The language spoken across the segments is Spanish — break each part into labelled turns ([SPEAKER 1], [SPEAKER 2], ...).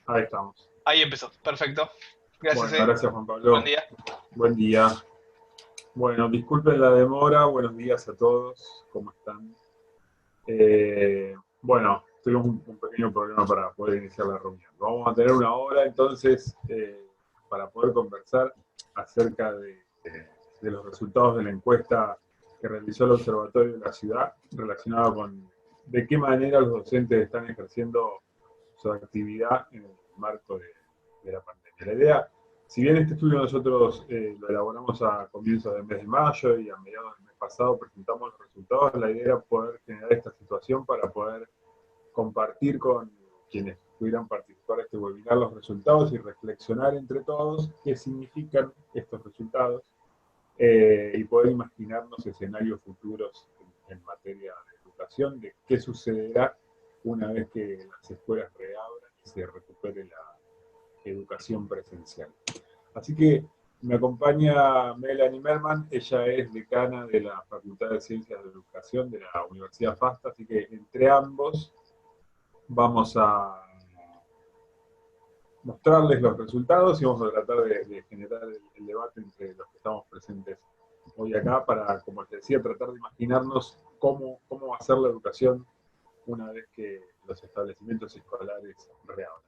[SPEAKER 1] Ahí estamos.
[SPEAKER 2] Ahí empezó, perfecto. Gracias,
[SPEAKER 1] Bueno, gracias Juan
[SPEAKER 2] Buen
[SPEAKER 1] Pablo.
[SPEAKER 2] día.
[SPEAKER 1] Buen día. Bueno, disculpen la demora. Buenos días a todos. ¿Cómo están? Bueno, tuvimos un pequeño problema para poder iniciar la reunión. Vamos a tener una hora entonces para poder conversar acerca de los resultados de la encuesta que realizó el Observatorio de la Ciudad relacionada con de qué manera los docentes están ejerciendo su actividad en el marco de la pandemia. La idea, si bien este estudio nosotros lo elaboramos a comienzos del mes de mayo y a mediados del mes pasado presentamos los resultados, la idea era poder generar esta situación para poder compartir con quienes pudieran participar de este webinar los resultados y reflexionar entre todos qué significan estos resultados y poder imaginarnos escenarios futuros en materia de educación, de qué sucederá una vez que las escuelas reabran y se recupere la educación presencial. Así que me acompaña Melanie Merman, ella es decana de la Facultad de Ciencias de Educación de la Universidad FASTA, así que entre ambos vamos a mostrarles los resultados y vamos a tratar de generar el debate entre los que estamos presentes hoy acá para, como les decía, tratar de imaginarnos cómo va a ser la educación una vez que los establecimientos escolares reabran.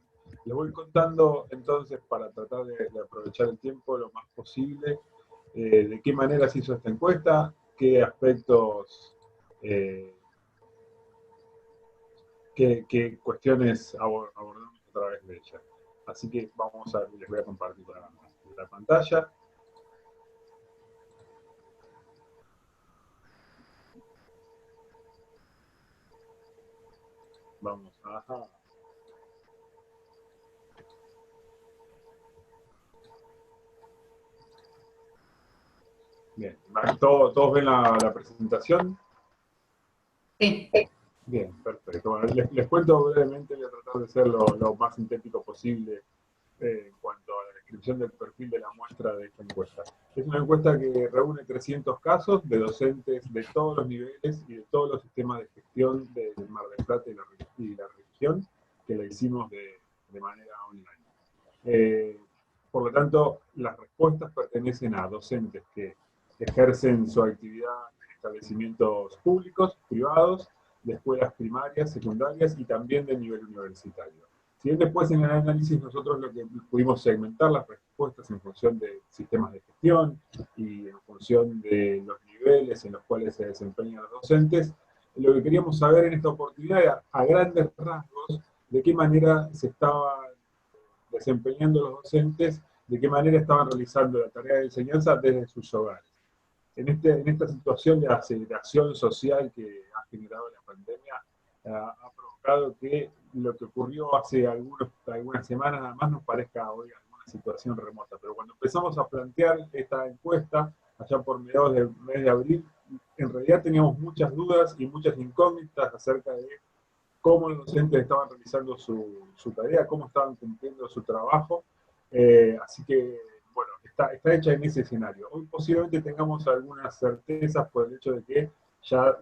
[SPEAKER 1] Les voy contando entonces, para tratar de aprovechar el tiempo lo más posible, de qué manera se hizo esta encuesta, qué aspectos, eh, qué cuestiones abordamos a través de ella. Así que les voy a compartir la pantalla. Vamos a... Bien, ¿todos ven la presentación?
[SPEAKER 3] Sí.
[SPEAKER 1] Bien, perfecto. Bueno, les cuento brevemente, voy a tratar de ser lo más sintético posible en cuanto a la descripción del perfil de la muestra de esta encuesta. Es una encuesta que reúne 300 casos de docentes de todos los niveles y de todos los sistemas de gestión del Mar del Plata y la región, que la hicimos de manera online. Por lo tanto, las respuestas pertenecen a docentes que ejercen su actividad en establecimientos públicos, privados, de escuelas primarias, secundarias y también de nivel universitario. Si bien después en el análisis nosotros lo que pudimos segmentar las respuestas en función de sistemas de gestión y en función de los niveles en los cuales se desempeñan los docentes, lo que queríamos saber en esta oportunidad era a grandes rasgos de qué manera se estaban desempeñando los docentes, de qué manera estaban realizando la tarea de enseñanza desde sus hogares. En esta situación de aceleración social que ha generado la pandemia, ha provocado que lo que ocurrió hace algunas semanas nada más nos parezca hoy alguna situación remota. Pero cuando empezamos a plantear esta encuesta, allá por mediados del mes de abril, en realidad teníamos muchas dudas y muchas incógnitas acerca de cómo los docentes estaban realizando su tarea, cómo estaban cumpliendo su trabajo. Así que, bueno, está hecha en ese escenario. Hoy posiblemente tengamos algunas certezas por el hecho de que ya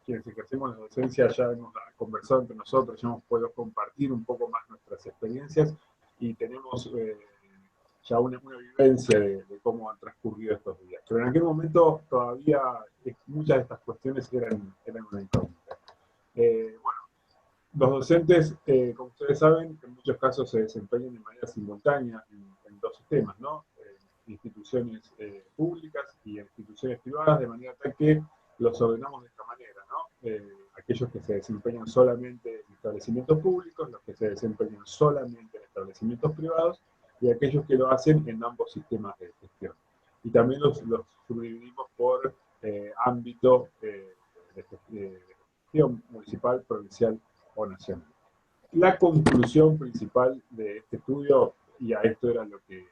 [SPEAKER 1] quienes ejercemos la docencia ya hemos conversado entre nosotros, ya hemos podido compartir un poco más nuestras experiencias y tenemos ya una vivencia de cómo han transcurrido estos días. Pero en aquel momento todavía muchas de estas cuestiones eran una incógnita. Bueno, los docentes, como ustedes saben, en muchos casos se desempeñan de manera simultánea en dos sistemas, ¿no? Instituciones públicas y instituciones privadas, de manera tal que los ordenamos de esta manera, ¿no? Aquellos que se desempeñan solamente en establecimientos públicos, los que se desempeñan solamente en establecimientos privados, y aquellos que lo hacen en ambos sistemas de gestión. Y también los subdividimos por ámbito de gestión municipal, provincial o nacional. La conclusión principal de este estudio, y a esto era a lo que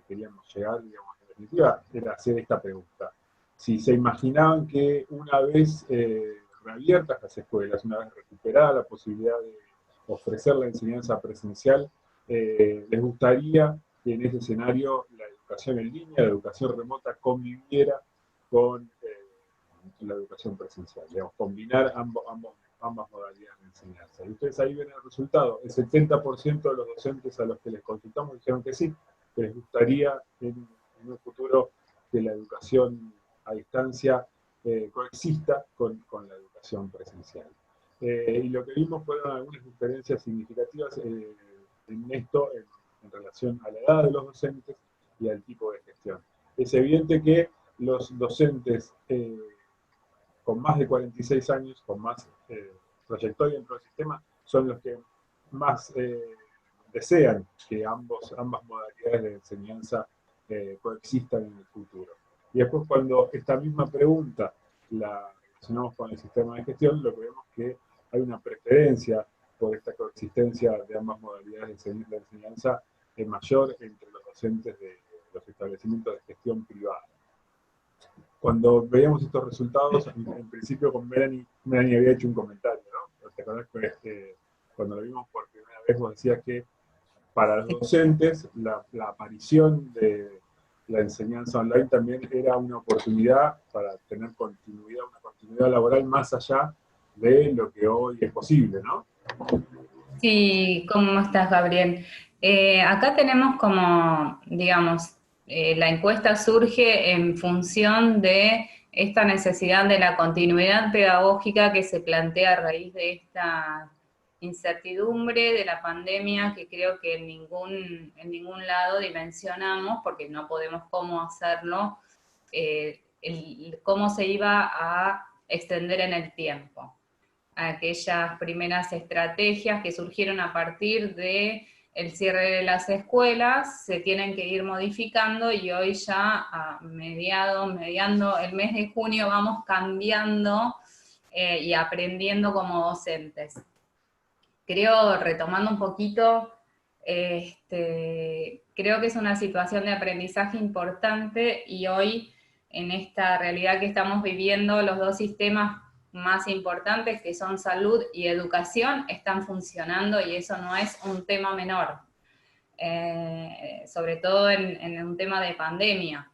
[SPEAKER 1] queríamos llegar, digamos, en definitiva, era hacer esta pregunta. Si se imaginaban que una vez reabiertas las escuelas, una vez recuperada la posibilidad de ofrecer la enseñanza presencial, les gustaría que en ese escenario la educación en línea, la educación remota conviviera con la educación presencial, digamos, combinar ambos ambas modalidades de enseñanza. Y ustedes ahí ven el resultado. El 70% de los docentes a los que les consultamos dijeron que sí, que les gustaría en un futuro que la educación a distancia coexista con la educación presencial. Y lo que vimos fueron algunas diferencias significativas en esto en relación a la edad de los docentes y al tipo de gestión. Es evidente que los docentes con más de 46 años, con más trayectoria dentro del sistema, son los que más desean que ambas modalidades de enseñanza coexistan en el futuro. Y después cuando esta misma pregunta la relacionamos con el sistema de gestión, lo que vemos es que hay una preferencia por esta coexistencia de ambas modalidades de enseñanza mayor entre los docentes de los establecimientos de gestión privada. Cuando veíamos estos resultados, en principio con Melanie había hecho un comentario, ¿no? ¿Te acordás que cuando lo vimos por primera vez vos decías que para los docentes la aparición de la enseñanza online también era una oportunidad para tener una continuidad laboral más allá de lo que hoy es posible, ¿no?
[SPEAKER 3] Sí, ¿cómo estás, Gabriel? Acá tenemos como, digamos, la encuesta surge en función de esta necesidad de la continuidad pedagógica que se plantea a raíz de esta incertidumbre de la pandemia que creo que en ningún lado dimensionamos, porque no podemos cómo hacerlo, cómo se iba a extender en el tiempo. Aquellas primeras estrategias que surgieron a partir de el cierre de las escuelas se tienen que ir modificando y hoy ya mediando el mes de junio vamos cambiando y aprendiendo como docentes. Creo, retomando un poquito, creo que es una situación de aprendizaje importante y hoy en esta realidad que estamos viviendo los dos sistemas más importantes, que son salud y educación, están funcionando y eso no es un tema menor, sobre todo en un tema de pandemia.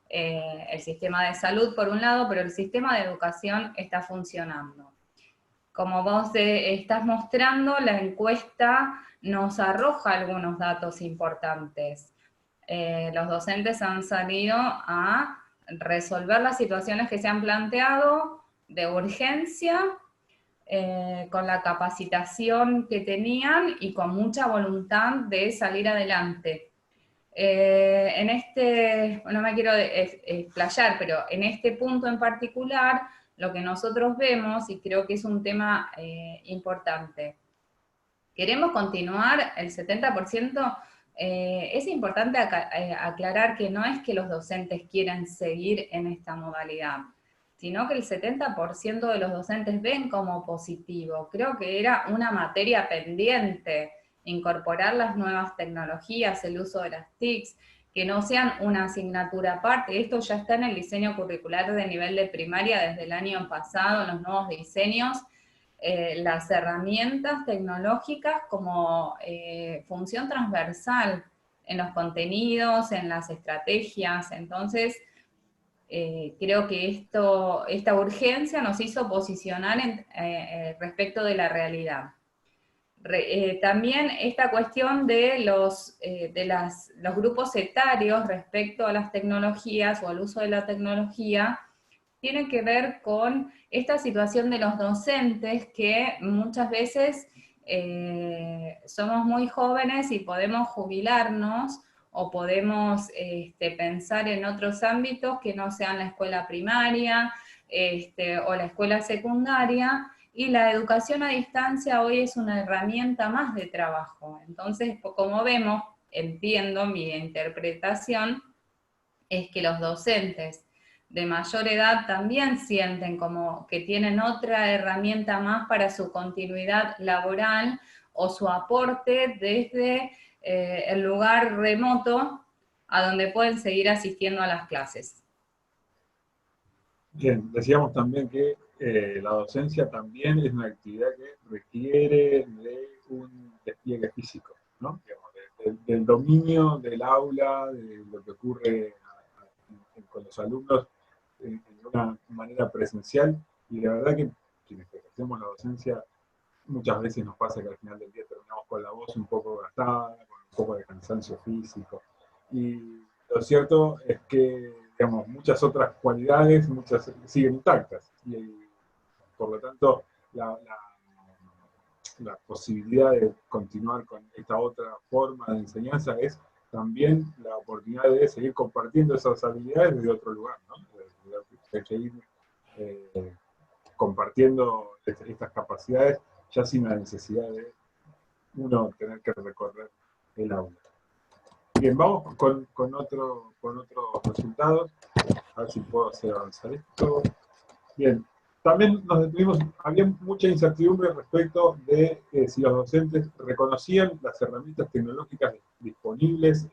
[SPEAKER 3] El sistema de salud por un lado, pero el sistema de educación está funcionando. Como vos estás mostrando, la encuesta nos arroja algunos datos importantes. Los docentes han salido a resolver las situaciones que se han planteado de urgencia, con la capacitación que tenían y con mucha voluntad de salir adelante. No me quiero explayar, pero en este punto en particular, lo que nosotros vemos, y creo que es un tema importante, queremos continuar el 70%, es importante aclarar que no es que los docentes quieran seguir en esta modalidad, sino que el 70% de los docentes ven como positivo. Creo que era una materia pendiente incorporar las nuevas tecnologías, el uso de las TICs, que no sean una asignatura aparte. Esto ya está en el diseño curricular de nivel de primaria desde el año pasado, en los nuevos diseños, las herramientas tecnológicas como función transversal en los contenidos, en las estrategias. Entonces, creo que esta urgencia nos hizo posicionar respecto de la realidad. También esta cuestión de los grupos etarios respecto a las tecnologías o al uso de la tecnología tiene que ver con esta situación de los docentes que muchas veces somos muy jóvenes y podemos jubilarnos o podemos pensar en otros ámbitos que no sean la escuela primaria o la escuela secundaria, y la educación a distancia hoy es una herramienta más de trabajo. Entonces, como vemos, entiendo, mi interpretación es que los docentes de mayor edad también sienten como que tienen otra herramienta más para su continuidad laboral o su aporte desde el lugar remoto a donde pueden seguir asistiendo a las clases.
[SPEAKER 1] Bien, decíamos también que la docencia también es una actividad que requiere de un despliegue físico, ¿no? Digamos, del dominio del aula, de lo que ocurre con los alumnos de una manera presencial, y la verdad que quienes ejercemos la docencia, muchas veces nos pasa que al final del día terminamos con la voz un poco gastada, con un poco de cansancio físico. Y lo cierto es que, digamos, muchas otras cualidades, muchas siguen intactas. Y por lo tanto, la posibilidad de continuar con esta otra forma de enseñanza es también la oportunidad de seguir compartiendo esas habilidades desde otro lugar, ¿no? De seguir compartiendo estas capacidades, ya sin la necesidad de uno tener que recorrer el aula. Bien, vamos con otros resultados. A ver si puedo hacer avanzar esto. Bien, también nos detuvimos, había mucha incertidumbre respecto de si los docentes reconocían las herramientas tecnológicas disponibles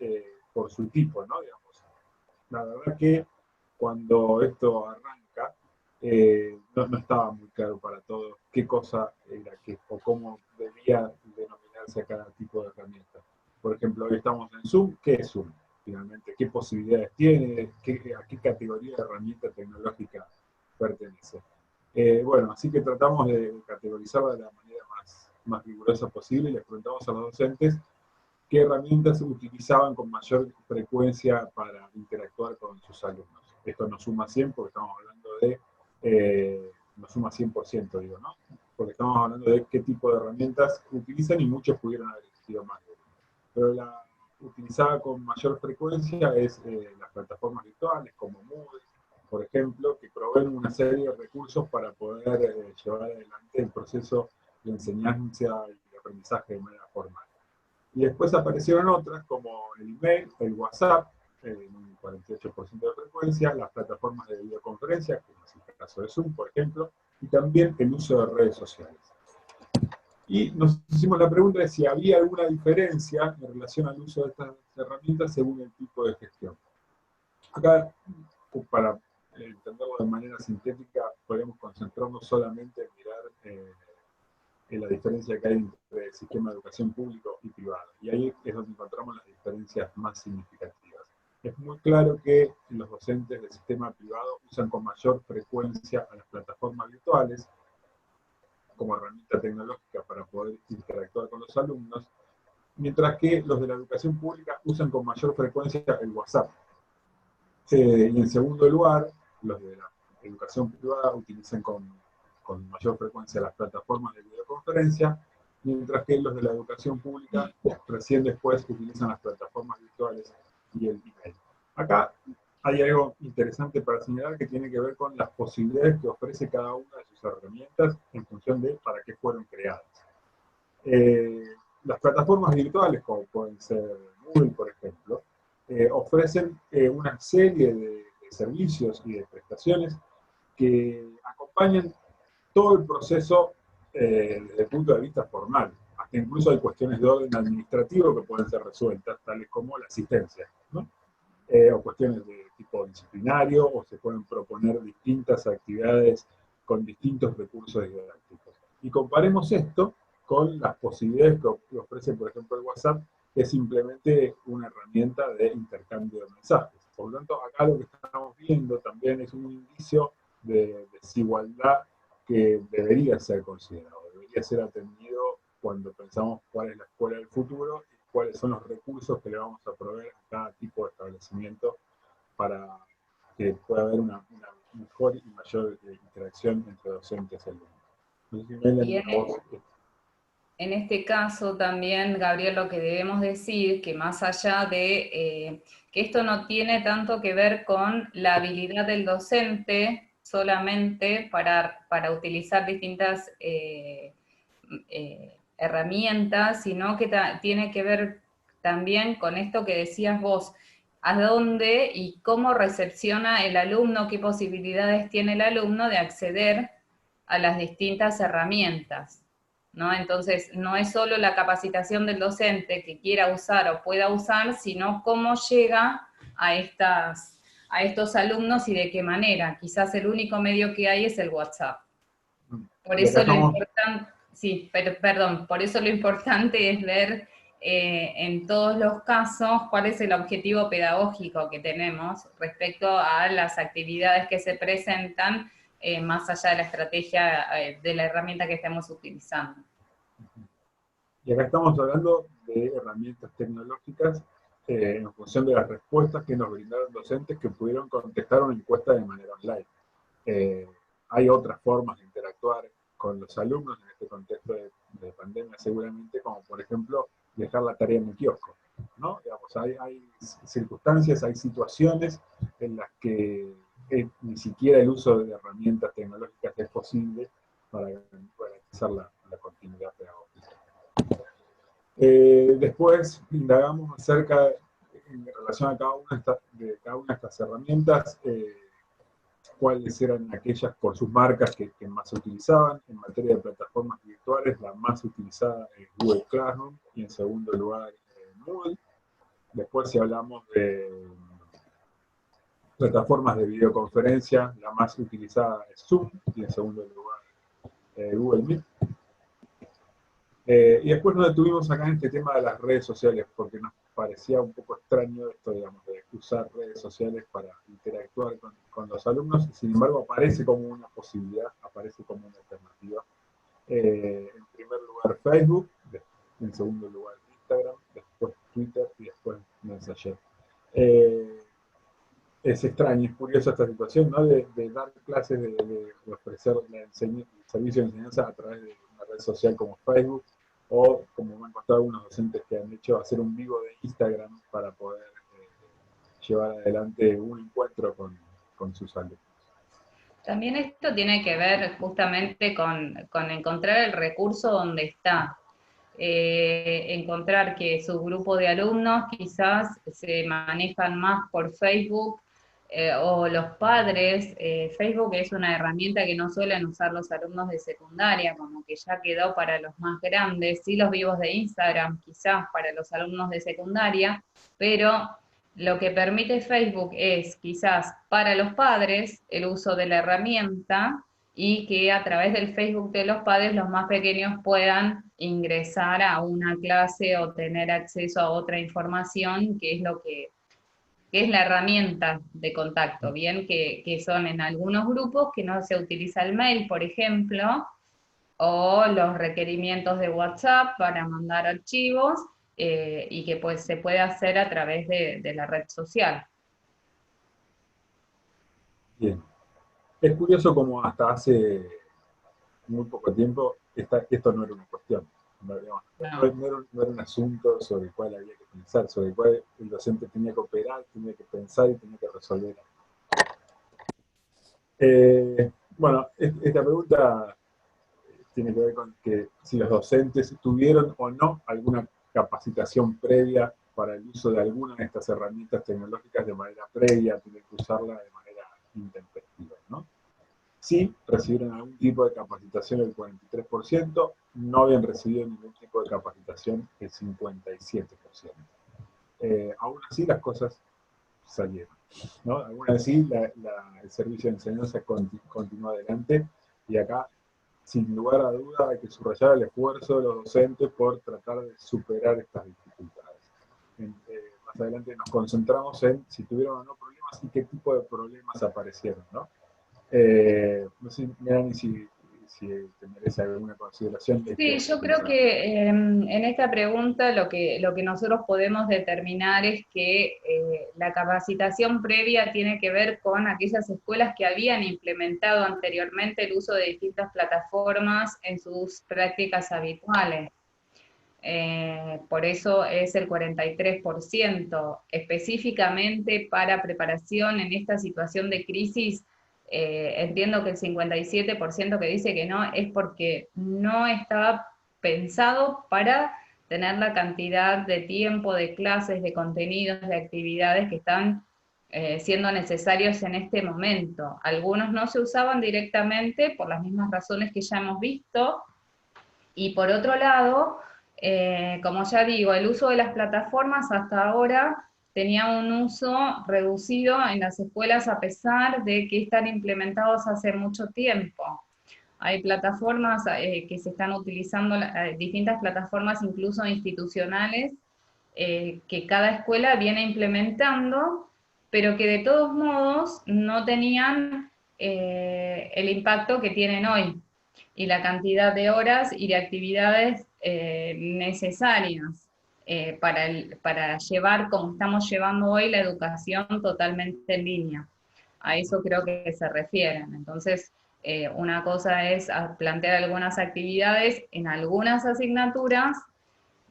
[SPEAKER 1] por su tipo, ¿no? Digamos, la verdad que cuando esto arranca, no estaba muy claro para todos qué cosa era qué, o cómo debía denominarse a cada tipo de herramienta. Por ejemplo, hoy estamos en Zoom, ¿qué es Zoom? Finalmente, ¿qué posibilidades tiene? ¿A qué categoría de herramienta tecnológica pertenece? Bueno, así que tratamos de categorizarla de la manera más rigurosa posible y les preguntamos a los docentes qué herramientas utilizaban con mayor frecuencia para interactuar con sus alumnos. Esto nos suma 100 porque estamos hablando de, nos suma 100%, digo, ¿no? Porque estamos hablando de qué tipo de herramientas utilizan y muchos pudieron haber existido más. Pero la utilizada con mayor frecuencia es las plataformas virtuales como Moodle, por ejemplo, que proveen una serie de recursos para poder llevar adelante el proceso de enseñanza y aprendizaje de manera formal. Y después aparecieron otras como el email, el WhatsApp, en un 48% de frecuencia, las plataformas de videoconferencia, como es el caso de Zoom, por ejemplo, y también el uso de redes sociales. Y nos hicimos la pregunta de si había alguna diferencia en relación al uso de estas herramientas según el tipo de gestión. Acá, para entenderlo de manera sintética, podemos concentrarnos solamente en mirar en la diferencia que hay entre el sistema de educación público y privado. Y ahí es donde encontramos las diferencias más significativas. Es muy claro que los docentes del sistema privado usan con mayor frecuencia a las plataformas virtuales como herramienta tecnológica para poder interactuar con los alumnos, mientras que los de la educación pública usan con mayor frecuencia el WhatsApp. Y en segundo lugar, los de la educación privada utilizan con mayor frecuencia las plataformas de videoconferencia, mientras que los de la educación pública recién después utilizan las plataformas virtuales y el email. Acá hay algo interesante para señalar que tiene que ver con las posibilidades que ofrece cada una de sus herramientas en función de para qué fueron creadas. Las plataformas virtuales, como pueden ser Moodle, por ejemplo, ofrecen una serie de servicios y de prestaciones que acompañan todo el proceso desde el punto de vista formal. Hasta incluso hay cuestiones de orden administrativo que pueden ser resueltas, tales como la asistencia, ¿no? O cuestiones de tipo disciplinario, o se pueden proponer distintas actividades con distintos recursos didácticos. Y comparemos esto con las posibilidades que ofrece, por ejemplo, el WhatsApp, que es simplemente una herramienta de intercambio de mensajes. Por lo tanto, acá lo que estamos viendo también es un indicio de desigualdad que debería ser considerado, debería ser atendido cuando pensamos cuál es la escuela del futuro y cuáles son los recursos que le vamos a proveer a cada tipo de establecimiento para que pueda haber una mejor y mayor interacción entre docentes y alumnos. No sé si me
[SPEAKER 3] en este caso también, Gabriel, lo que debemos decir, que más allá de que esto no tiene tanto que ver con la habilidad del docente solamente para utilizar distintas herramientas, sino que tiene que ver también con esto que decías vos, a dónde y cómo recepciona el alumno, qué posibilidades tiene el alumno de acceder a las distintas herramientas, ¿no? Entonces, no es solo la capacitación del docente que quiera usar o pueda usar, sino cómo llega a estos alumnos y de qué manera. Quizás el único medio que hay es el WhatsApp. Por eso lo importante, sí, perdón, por eso lo importante es ver en todos los casos cuál es el objetivo pedagógico que tenemos respecto a las actividades que se presentan más allá de la estrategia de la herramienta que estemos utilizando.
[SPEAKER 1] Y acá estamos hablando de herramientas tecnológicas en función de las respuestas que nos brindaron docentes que pudieron contestar una encuesta de manera online. Hay otras formas de interactuar con los alumnos en este contexto de pandemia seguramente, como por ejemplo dejar la tarea en el kiosco, ¿no? Digamos, hay circunstancias, hay situaciones en las que ni siquiera el uso de herramientas tecnológicas es posible para garantizar la continuidad pedagógica. Después indagamos acerca, en relación a cada una de estas herramientas, cuáles eran aquellas por sus marcas que más se utilizaban. En materia de plataformas virtuales, la más utilizada es Google Classroom y en segundo lugar Moodle. Después, si hablamos de plataformas de videoconferencia, la más utilizada es Zoom y en segundo lugar Google Meet. Y después nos detuvimos acá en este tema de las redes sociales, porque nos parecía un poco extraño esto, digamos, de usar redes sociales para interactuar con los alumnos, y sin embargo aparece como una posibilidad, aparece como una alternativa. En primer lugar Facebook, en segundo lugar Instagram, después Twitter y después Messenger. Es extraño, es curiosa esta situación, ¿no? De dar clases, de ofrecer el servicio de enseñanza a través de una red social como Facebook, o como me han contado algunos docentes que han hecho, hacer un vivo de Instagram para poder llevar adelante un encuentro con sus alumnos.
[SPEAKER 3] También esto tiene que ver justamente con encontrar el recurso donde está. Encontrar que su grupo de alumnos quizás se manejan más por Facebook, o los padres. Facebook es una herramienta que no suelen usar los alumnos de secundaria, como que ya quedó para los más grandes, sí los vivos de Instagram quizás para los alumnos de secundaria, pero lo que permite Facebook es quizás para los padres el uso de la herramienta, y que a través del Facebook de los padres los más pequeños puedan ingresar a una clase o tener acceso a otra información, que es lo que es la herramienta de contacto, bien, que son en algunos grupos que no se utiliza el mail, por ejemplo, o los requerimientos de WhatsApp para mandar archivos, y que pues se puede hacer a través de la red social.
[SPEAKER 1] Bien. Es curioso como hasta hace muy poco tiempo esto no era una cuestión. No era un asunto sobre el cual había que pensar, sobre el cual el docente tenía que operar, tenía que pensar y tenía que resolver. Bueno, esta pregunta tiene que ver con que si los docentes tuvieron o no alguna capacitación previa para el uso de alguna de estas herramientas tecnológicas de manera previa, tener que usarla de manera intempestiva, ¿no? Sí, recibieron algún tipo de capacitación el 43%, no habían recibido ningún tipo de capacitación el 57%. Aún así las cosas salieron, ¿no? Aún así el servicio de enseñanza continúa adelante, y acá, sin lugar a duda, hay que subrayar el esfuerzo de los docentes por tratar de superar estas dificultades. Más adelante nos concentramos en si tuvieron o no problemas y qué tipo de problemas aparecieron, ¿no? No sé, Melanie, si te merece alguna consideración.
[SPEAKER 3] Sí, yo creo que en esta pregunta lo que nosotros podemos determinar es que la capacitación previa tiene que ver con aquellas escuelas que habían implementado anteriormente el uso de distintas plataformas en sus prácticas habituales. Por eso es el 43%, específicamente para preparación en esta situación de crisis. Entiendo que el 57% que dice que no es porque no estaba pensado para tener la cantidad de tiempo, de clases, de contenidos, de actividades que están siendo necesarios en este momento. Algunos no se usaban directamente por las mismas razones que ya hemos visto, y por otro lado, como ya digo, el uso de las plataformas hasta ahora tenía un uso reducido en las escuelas a pesar de que están implementados hace mucho tiempo. Hay plataformas que se están utilizando, distintas plataformas incluso institucionales, que cada escuela viene implementando, pero que de todos modos no tenían el impacto que tienen hoy y la cantidad de horas y de actividades necesarias para llevar, como estamos llevando hoy, la educación totalmente en línea. A eso creo que se refieren. Entonces, una cosa es plantear algunas actividades en algunas asignaturas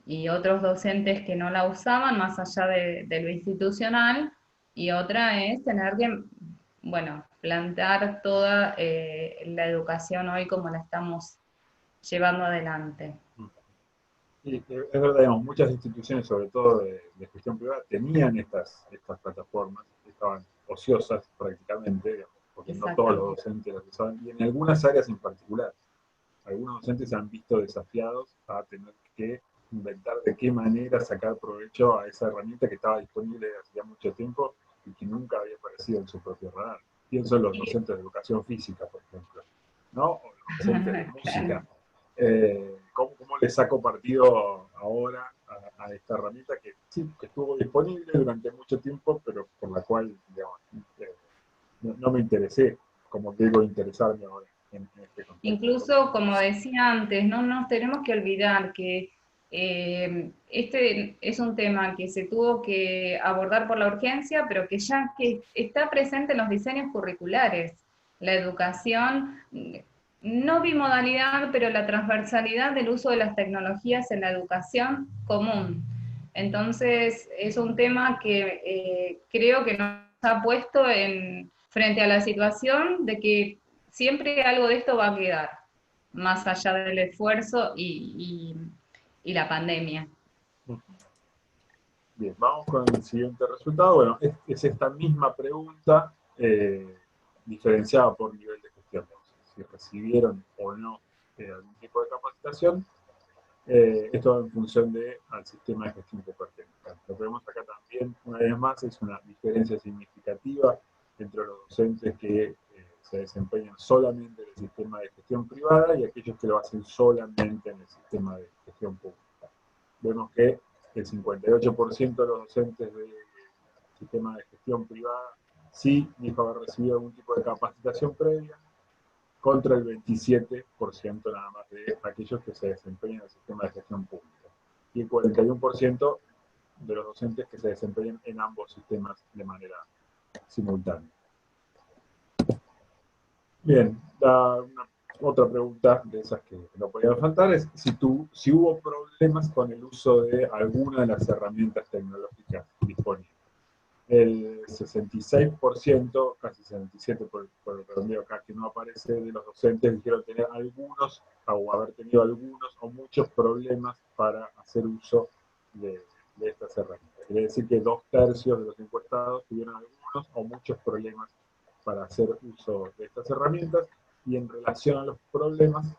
[SPEAKER 3] y otros docentes que no la usaban más allá de lo institucional, y otra es tener que, bueno, plantear toda la educación hoy como la estamos llevando adelante.
[SPEAKER 1] Y es verdad, digamos, muchas instituciones, sobre todo de gestión privada, tenían estas plataformas, estaban ociosas prácticamente, digamos, porque no todos los docentes las usaban, y en algunas áreas en particular. Algunos docentes se han visto desafiados a tener que inventar de qué manera sacar provecho a esa herramienta que estaba disponible hacía mucho tiempo y que nunca había aparecido en su propio radar. Pienso en los docentes de educación física, por ejemplo, ¿no? O los docentes de música. ¿Cómo le saco partido ahora a esta herramienta que sí, que estuvo disponible durante mucho tiempo, pero por la cual, digamos, no me interesé, como que digo, interesarme ahora en este contexto?
[SPEAKER 3] Incluso, como decía antes, no nos tenemos que olvidar que este es un tema que se tuvo que abordar por la urgencia, pero que ya que está presente en los diseños curriculares. La educación, no bimodalidad, pero la transversalidad del uso de las tecnologías en la educación común. Entonces, es un tema que creo que nos ha puesto frente a la situación de que siempre algo de esto va a quedar, más allá del esfuerzo y la pandemia.
[SPEAKER 1] Bien, vamos con el siguiente resultado. Bueno, es esta misma pregunta diferenciada por nivel de gestión. Si recibieron o no algún tipo de capacitación. Esto en función al sistema de gestión que pertenezcan. Lo que vemos acá también, una vez más, es una diferencia significativa entre los docentes que se desempeñan solamente en el sistema de gestión privada y aquellos que lo hacen solamente en el sistema de gestión pública. Vemos que el 58% de los docentes del sistema de gestión privada sí dijo haber recibido algún tipo de capacitación previa, contra el 27% nada más de aquellos que se desempeñan en el sistema de gestión pública. Y el 41% de los docentes que se desempeñan en ambos sistemas de manera simultánea. Bien, otra pregunta de esas que no podían faltar es si hubo problemas con el uso de alguna de las herramientas tecnológicas disponibles. El 66%, casi 67% por el redondeo acá, que no aparece, de los docentes dijeron tener algunos, o haber tenido algunos o muchos problemas para hacer uso de estas herramientas. Quiere decir que 2/3 de los encuestados tuvieron algunos o muchos problemas para hacer uso de estas herramientas, y en relación a los problemas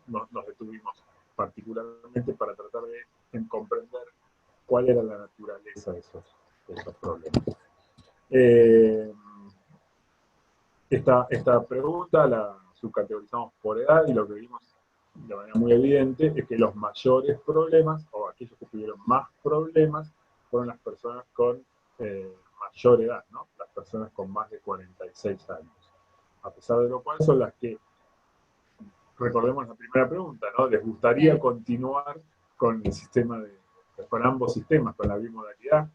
[SPEAKER 1] nos detuvimos particularmente para tratar de comprender cuál era la naturaleza de esos problemas. Esta pregunta la subcategorizamos por edad, y lo que vimos de manera muy evidente es que los mayores problemas, o aquellos que tuvieron más problemas, fueron las personas con mayor edad, ¿no? Las personas con más de 46 años. A pesar de lo cual son las que, recordemos la primera pregunta, ¿no? ¿Les gustaría continuar con el sistema con ambos sistemas, con la bimodalidad?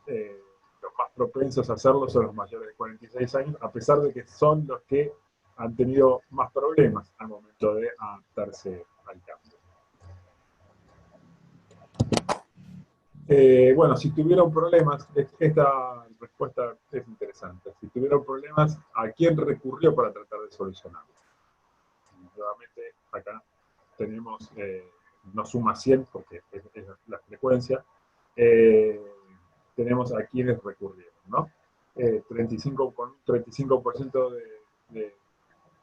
[SPEAKER 1] Los más propensos a hacerlo son los mayores de 46 años, a pesar de que son los que han tenido más problemas al momento de adaptarse al cambio. Bueno, si tuvieron problemas, esta respuesta es interesante. Si tuvieron problemas, ¿a quién recurrió para tratar de solucionarlos? Nuevamente, acá tenemos, no suma 100 porque es la frecuencia, tenemos a quienes recurrieron, ¿no? 35%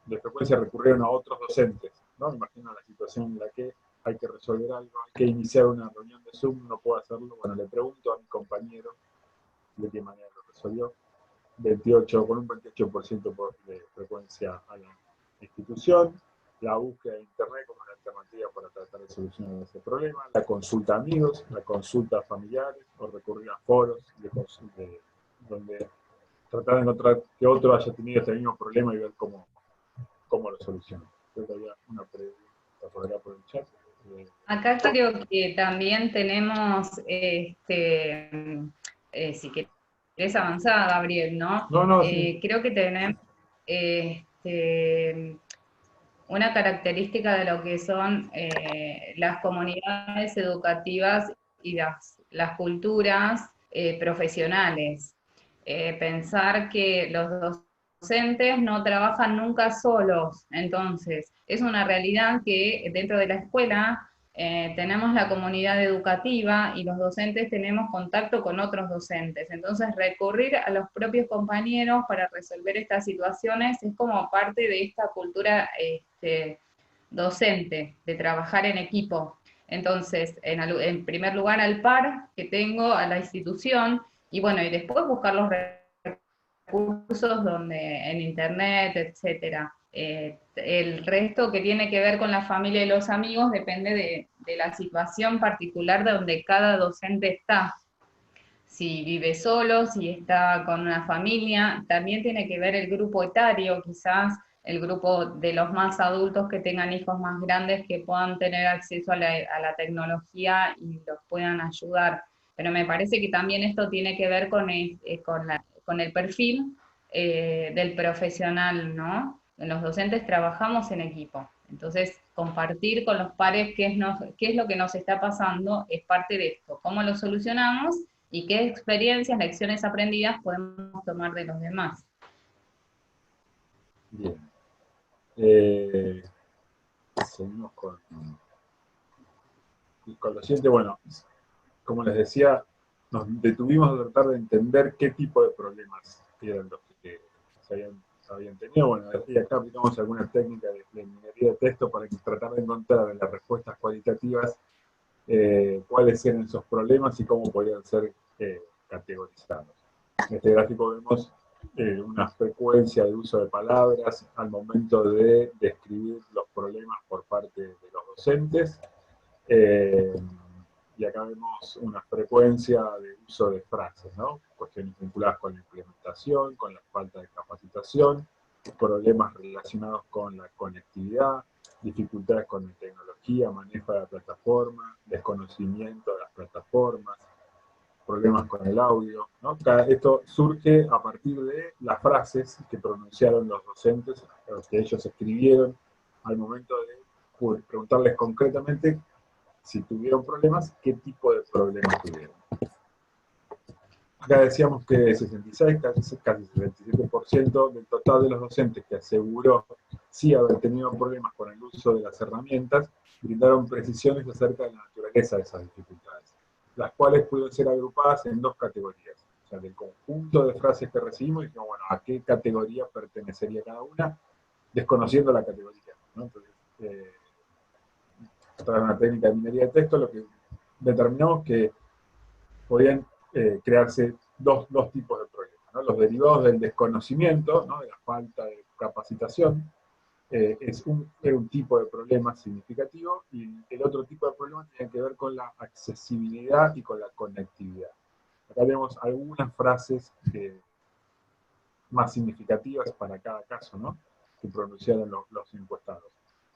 [SPEAKER 1] de frecuencia recurrieron a otros docentes, ¿no? Imagina la situación en la que hay que resolver algo, hay que iniciar una reunión de Zoom, no puedo hacerlo, bueno, le pregunto a mi compañero de qué manera lo resolvió. Con un 28% de frecuencia a la institución, la búsqueda de internet como una alternativa para tratar de solucionar ese problema, la consulta a amigos, la consulta a familiares, o recurrir a foros donde tratar de encontrar que otro haya tenido este mismo problema y ver cómo lo soluciona. Creo que había una pregunta por acá por el chat.
[SPEAKER 3] Acá creo que también tenemos, si querés avanzar, Gabriel, ¿no?
[SPEAKER 1] No, sí.
[SPEAKER 3] Creo que tenemos una característica de lo que son las comunidades educativas y las culturas profesionales. Pensar que los docentes no trabajan nunca solos, entonces es una realidad que dentro de la escuela tenemos la comunidad educativa y los docentes tenemos contacto con otros docentes. Entonces, recurrir a los propios compañeros para resolver estas situaciones es como parte de esta cultura docente, de trabajar en equipo. Entonces, en primer lugar al par que tengo, a la institución, y bueno, y después buscar los recursos en internet, etcétera. El resto que tiene que ver con la familia y los amigos depende de la situación particular de donde cada docente está. Si vive solo, si está con una familia, también tiene que ver el grupo etario, quizás el grupo de los más adultos que tengan hijos más grandes que puedan tener acceso a la tecnología y los puedan ayudar. Pero me parece que también esto tiene que ver con el perfil del profesional, ¿no? Los docentes trabajamos en equipo, entonces compartir con los pares qué es lo que nos está pasando es parte de esto, cómo lo solucionamos y qué experiencias, lecciones aprendidas podemos tomar de los demás.
[SPEAKER 1] Bien. Seguimos con lo siguiente. Bueno, como les decía, nos detuvimos a tratar de entender qué tipo de problemas eran los que se habían tenido. Bueno, y acá aplicamos alguna técnica de minería de texto para tratar de encontrar en las respuestas cualitativas cuáles eran esos problemas y cómo podían ser categorizados. En este gráfico vemos una frecuencia de uso de palabras al momento de describir los problemas por parte de los docentes. Y acá vemos una frecuencia de uso de frases, ¿no? Cuestiones vinculadas con la implementación, con la falta de capacitación, problemas relacionados con la conectividad, dificultades con la tecnología, manejo de la plataforma, desconocimiento de las plataformas, problemas con el audio, ¿no? Esto surge a partir de las frases que pronunciaron los docentes, que ellos escribieron al momento de preguntarles concretamente si tuvieron problemas, qué tipo de problemas tuvieron. Acá decíamos que 66, casi 67% del total de los docentes que aseguró sí haber tenido problemas con el uso de las herramientas, brindaron precisiones acerca de la naturaleza de esas dificultades, las cuales pudieron ser agrupadas en dos categorías. O sea, del conjunto de frases que recibimos, dijimos, bueno, ¿a qué categoría pertenecería cada una? Desconociendo la categoría, ¿no? Entonces, a través de una técnica de minería de texto, lo que determinamos que podían crearse dos tipos de problemas, ¿no? Los derivados del desconocimiento, ¿no? De la falta de capacitación, era un tipo de problema significativo, y el otro tipo de problema tiene que ver con la accesibilidad y con la conectividad. Acá tenemos algunas frases más significativas para cada caso, ¿no? Que pronunciaron los encuestados.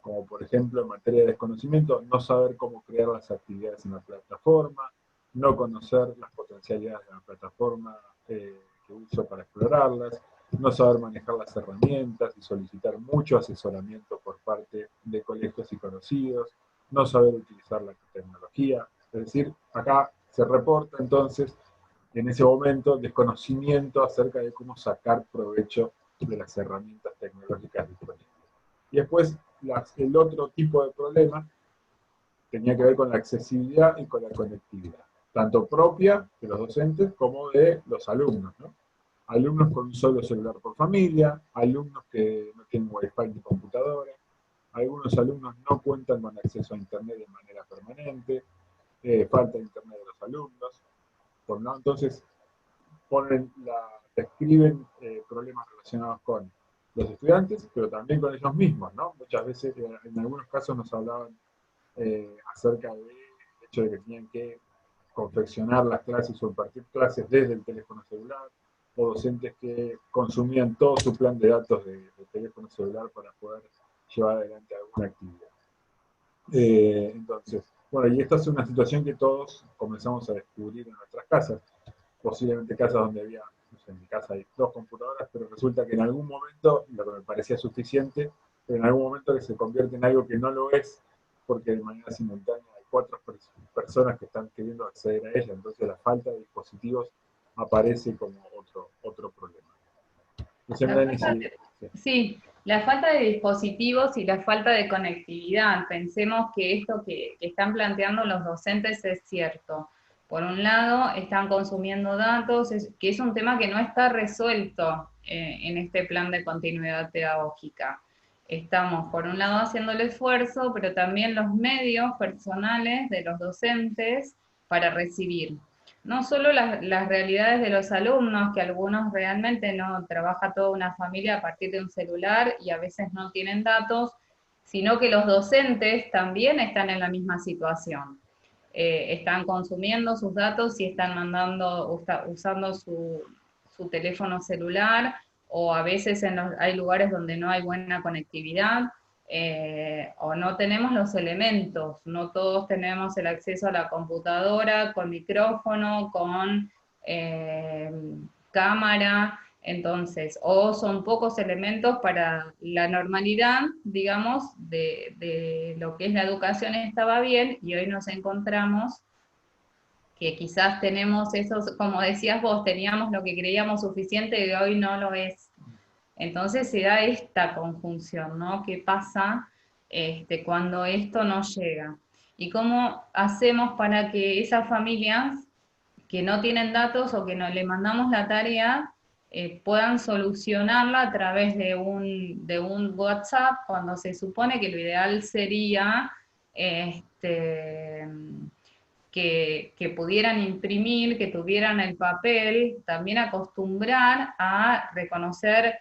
[SPEAKER 1] Como por ejemplo, en materia de desconocimiento, no saber cómo crear las actividades en la plataforma, no conocer las potencialidades de la plataforma que uso para explorarlas, no saber manejar las herramientas y solicitar mucho asesoramiento por parte de colegios y conocidos, no saber utilizar la tecnología. Es decir, acá se reporta entonces, en ese momento, desconocimiento acerca de cómo sacar provecho de las herramientas tecnológicas disponibles. Y después, el otro tipo de problema tenía que ver con la accesibilidad y con la conectividad, tanto propia de los docentes como de los alumnos, ¿no? Alumnos con un solo celular por familia, alumnos que no tienen wifi ni computadora, algunos alumnos no cuentan con acceso a internet de manera permanente, falta de internet de los alumnos, ¿no? Entonces describen problemas relacionados con los estudiantes, pero también con ellos mismos, ¿no? Muchas veces, en algunos casos nos hablaban acerca del hecho de que tenían que confeccionar las clases o impartir clases desde el teléfono celular, o docentes que consumían todo su plan de datos de teléfono celular para poder llevar adelante alguna actividad. Entonces, bueno, y esta es una situación que todos comenzamos a descubrir en nuestras casas, posiblemente casas donde había, no sé, en mi casa hay 2 computadoras, pero resulta que en algún momento, lo que me parecía suficiente, pero en algún momento que se convierte en algo que no lo es, porque de manera simultánea hay 4 personas que están queriendo acceder a ella, entonces la falta de dispositivos aparece como otro problema. No sé, Melanie,
[SPEAKER 3] Sí, la falta de dispositivos y la falta de conectividad. Pensemos que esto que están planteando los docentes es cierto. Por un lado, están consumiendo datos, que es un tema que no está resuelto en este plan de continuidad pedagógica. Estamos, por un lado, haciendo el esfuerzo, pero también los medios personales de los docentes para recibir no solo las realidades de los alumnos, que algunos realmente no trabaja toda una familia a partir de un celular y a veces no tienen datos, sino que los docentes también están en la misma situación. Están consumiendo sus datos y están usando su teléfono celular, o a veces hay lugares donde no hay buena conectividad, o no tenemos los elementos, no todos tenemos el acceso a la computadora con micrófono, con cámara, entonces, o son pocos elementos para la normalidad, digamos, de lo que es la educación estaba bien, y hoy nos encontramos que quizás tenemos esos, como decías vos, teníamos lo que creíamos suficiente y hoy no lo es. Entonces se da esta conjunción, ¿no? ¿Qué pasa cuando esto no llega? ¿Y cómo hacemos para que esas familias que no tienen datos o que no le mandamos la tarea puedan solucionarla a través de un WhatsApp, cuando se supone que lo ideal sería que pudieran imprimir, que tuvieran el papel, también acostumbrar a reconocer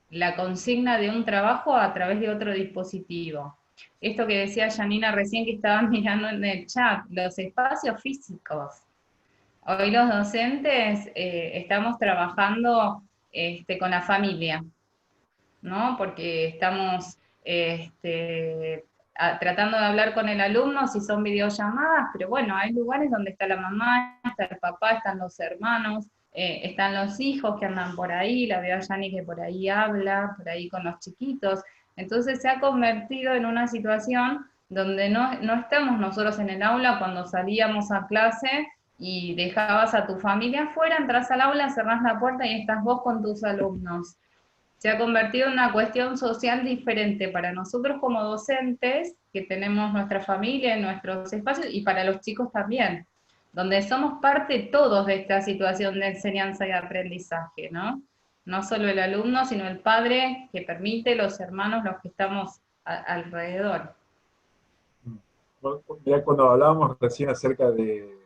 [SPEAKER 3] la consigna de un trabajo a través de otro dispositivo. Esto que decía Janina recién, que estaban mirando en el chat, los espacios físicos. Hoy los docentes estamos trabajando con la familia, ¿no? Porque estamos tratando de hablar con el alumno si son videollamadas, pero bueno, hay lugares donde está la mamá, está el papá, están los hermanos, están los hijos que andan por ahí, la veo a Yani que por ahí habla, por ahí con los chiquitos. Entonces se ha convertido en una situación donde no estamos nosotros en el aula cuando salíamos a clase y dejabas a tu familia afuera, entras al aula, cerrás la puerta y estás vos con tus alumnos. Se ha convertido en una cuestión social diferente para nosotros como docentes, que tenemos nuestra familia, nuestros espacios, y para los chicos también, donde somos parte todos de esta situación de enseñanza y aprendizaje, ¿no? No solo el alumno, sino el padre que permite, los hermanos, los que estamos alrededor.
[SPEAKER 1] Ya cuando hablábamos recién acerca de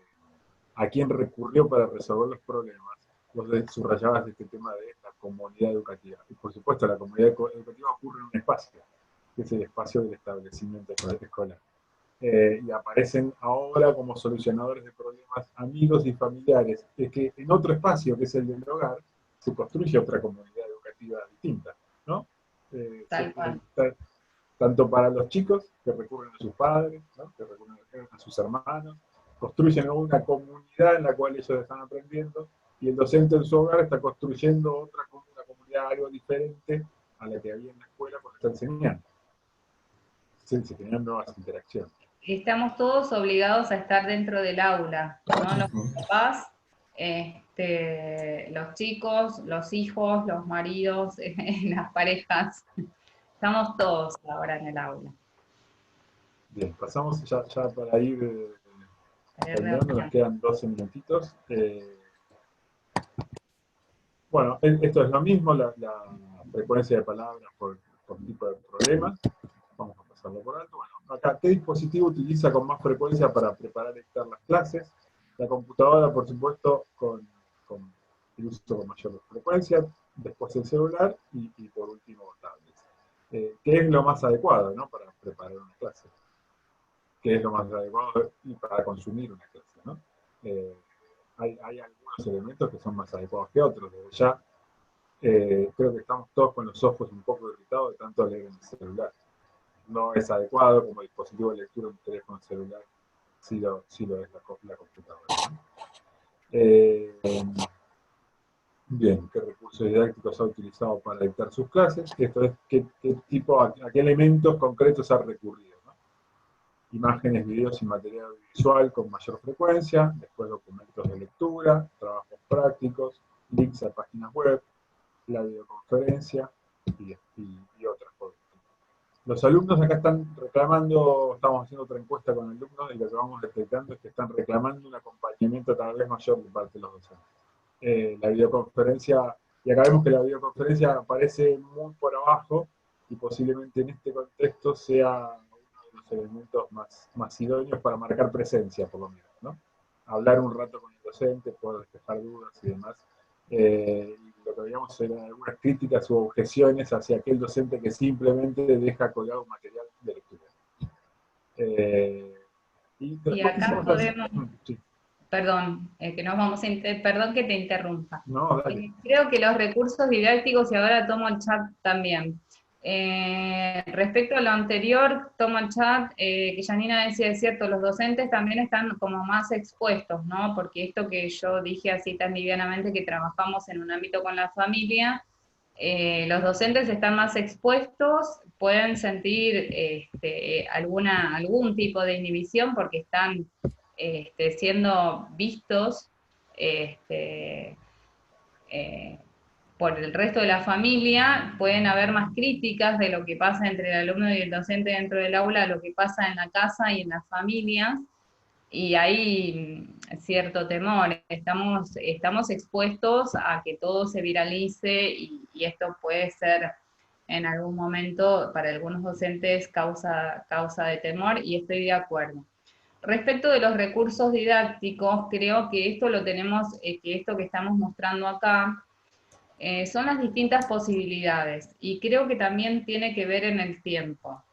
[SPEAKER 1] a quién recurrió para resolver los problemas, vos subrayabas este tema de la comunidad educativa. Y por supuesto, la comunidad educativa ocurre en un espacio, que es el espacio del establecimiento escolar. Y aparecen ahora como solucionadores de problemas amigos y familiares. Es que en otro espacio, que es el del hogar, se construye otra comunidad educativa distinta, ¿no?
[SPEAKER 3] Tal cual.
[SPEAKER 1] Tanto para los chicos que recurren a sus padres, ¿no? Que recurren a sus hermanos, construyen una comunidad en la cual ellos están aprendiendo, y el docente en su hogar está construyendo una comunidad algo diferente a la que había en la escuela cuando está enseñando. Se generan nuevas interacciones.
[SPEAKER 3] Estamos todos obligados a estar dentro del aula, ¿no? Los papás, los chicos, los hijos, los maridos, las parejas. Estamos todos ahora en el aula.
[SPEAKER 1] Bien, pasamos ya para ir terminando, nos quedan 12 minutitos. Bueno, esto es lo mismo, la frecuencia de palabras por tipo de problemas. Vamos a pasarlo por alto. Bueno, acá, ¿qué dispositivo utiliza con más frecuencia para preparar y dictar las clases? La computadora, por supuesto, con el uso con mayor frecuencia, después el celular y por último tablets. ¿Qué es lo más adecuado, ¿no? Para preparar una clase? ¿Qué es lo más adecuado y para consumir una clase, ¿no? hay algunos elementos que son más adecuados que otros. Desde ya, creo que estamos todos con los ojos un poco irritados de tanto leer en el celular. No es adecuado como dispositivo de lectura un teléfono celular, sí lo es la computadora, ¿no? Bien, ¿qué recursos didácticos ha utilizado para dictar sus clases? Esto es, a qué elementos concretos ha recurrido, ¿no? Imágenes, videos y material visual con mayor frecuencia, después documentos de lectura, trabajos prácticos, links a páginas web, la videoconferencia y otras cosas. Los alumnos acá están reclamando, estamos haciendo otra encuesta con alumnos y lo que vamos detectando es que están reclamando un acompañamiento cada vez mayor de parte de los docentes. La videoconferencia, y acá vemos que la videoconferencia aparece muy por abajo y posiblemente en este contexto sea uno de los elementos más idóneos para marcar presencia, por lo menos, ¿no? Hablar un rato con el docente, poder despejar dudas y demás. Lo que veíamos eran algunas críticas u objeciones hacia aquel docente que simplemente deja colgado un material de lectura.
[SPEAKER 3] Y acá podemos,
[SPEAKER 1] sí.
[SPEAKER 3] perdón, perdón que te interrumpa.
[SPEAKER 1] No, dale.
[SPEAKER 3] Creo que los recursos didácticos, y ahora tomo el chat también. Respecto a lo anterior, tomo el chat, que Janina decía, es cierto, los docentes también están como más expuestos, ¿no? Porque esto que yo dije así tan livianamente, que trabajamos en un ámbito con la familia, los docentes están más expuestos, pueden sentir algún tipo de inhibición porque están siendo vistos por el resto de la familia, pueden haber más críticas de lo que pasa entre el alumno y el docente dentro del aula, a lo que pasa en la casa y en las familias, y hay cierto temor. Estamos expuestos a que todo se viralice y esto puede ser en algún momento para algunos docentes causa de temor, y estoy de acuerdo. Respecto de los recursos didácticos, creo que esto lo tenemos, que esto que estamos mostrando acá, son las distintas posibilidades, y creo que también tiene que ver en el tiempo.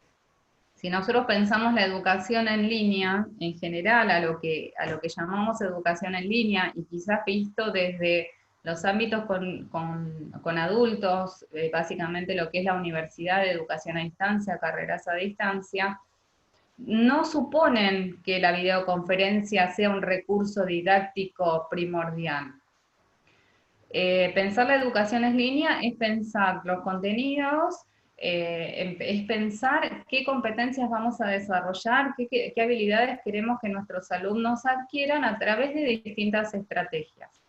[SPEAKER 3] Si nosotros pensamos la educación en línea, en general, a lo que llamamos educación en línea, y quizás visto desde los ámbitos con adultos, básicamente lo que es la universidad de educación a distancia, carreras a distancia, no suponen que la videoconferencia sea un recurso didáctico primordial. Pensar la educación en línea es pensar los contenidos, es pensar qué competencias vamos a desarrollar, qué habilidades queremos que nuestros alumnos adquieran a través de distintas estrategias.